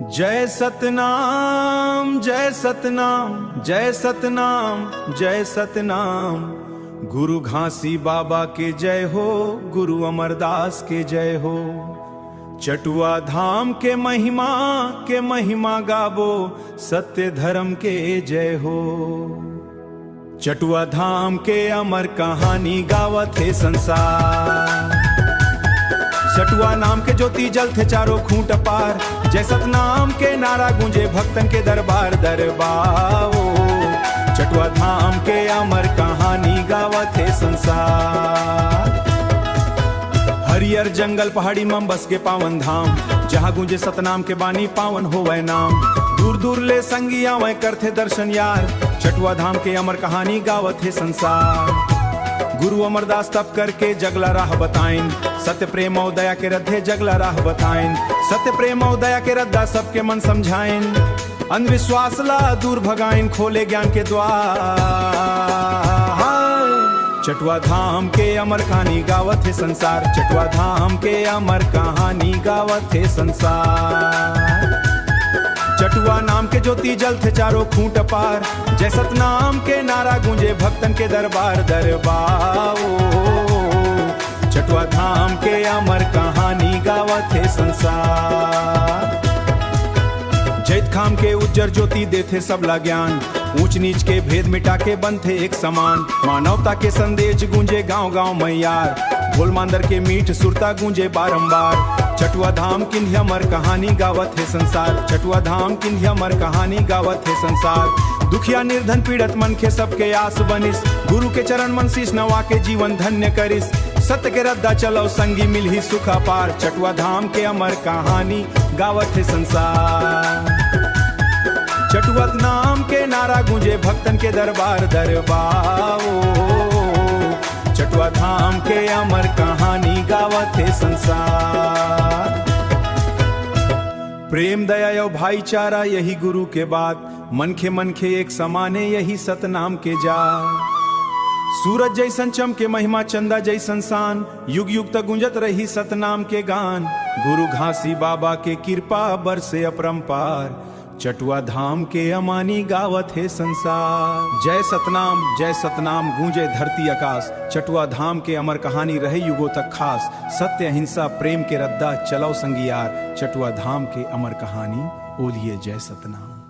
जय सतनाम जय सतनाम जय सतनाम जय सतनाम। गुरु घासी बाबा के जय हो, गुरु अमरदास के जय हो। चटुआ धाम के महिमा गाबो, सत्य धर्म के जय हो। चटुआ धाम के अमर कहानी गावत है संसार। चटुआ नाम के ज्योति जल थे चारों खूंट पार। जय सतनाम के नारा गूंजे भक्तन के दरबार दरबाओ। चटुआ धाम के अमर कहानी गावत है संसार। हरियर जंगल पहाड़ी में बस के पावन धाम, जहाँ गूंजे सतनाम के बानी पावन हो वह नाम। दूर दूर ले संगिया वह करते दर्शन यार। चटुआ धाम के अमर कहानी गावत है संसार। गुरु अमरदास तप करके जगला राह बताइन, सत्य प्रेम और दया के रद्धे जगला राह बताइन। सत्य प्रेम और दया के रद्दा सबके मन समझाइन। अंधविश्वास ला दूर भगाइन, खोले ज्ञान के द्वार। चटुआ धाम के अमर कहानी गावत है संसार। चटुआ धाम के अमर कहानी गावत है संसार। चटुआ नाम के ज्योति जल थे चारों खूंट पार। जय सतनाम के नारा गूंजे भक्तन के दरबार दरबाओ। चटुआ धाम के अमर कहानी गावत है संसार। जैत खाम के उज्जर ज्योति देते सबला ज्ञान। ऊंच नीच के भेद मिटा के बनते एक समान। मानवता के संदेश गूंजे गांव गांव में यार। भोल मांदर के मीठ सुरता गूंजे बारंबार। चटुआ धाम किन्हीं अमर कहानी गावत है संसार। चटुआ धाम किन्हीं अमर कहानी गावत है संसार। दुखिया निर्धन पीड़ित मन के सबके आस बनिस। गुरु के चरण मन शीश नवा के जीवन धन्य करिस। सत्य के रद्दा चलो संगी मिल ही सुखा पार। चटुआ धाम के अमर कहानी गावत है संसार। चटुआ नाम के नारा गूंजे भक्तन के दरबार दरबाओ। चटुआ धाम के अमर कहानी गावत है संसार। प्रेम दया यो भाईचारा यही गुरु के बात। मनखे एक समाने यही सतनाम के जात। सूरज जैसन चमके महिमा चंदा जैसन शान। युग युग तक गुंजत रही सतनाम के गान। गुरु घासी बाबा के कृपा बरसे अपरंपार। चटुआ धाम के अमानी गावत है संसार। जय सतनाम गूंजे धरती आकाश। चटुआ धाम के अमर कहानी रहे युगों तक खास। सत्य अहिंसा प्रेम के रद्दा चलाओ संगी यार। चटुआ धाम के अमर कहानी ओलिए जय सतनाम।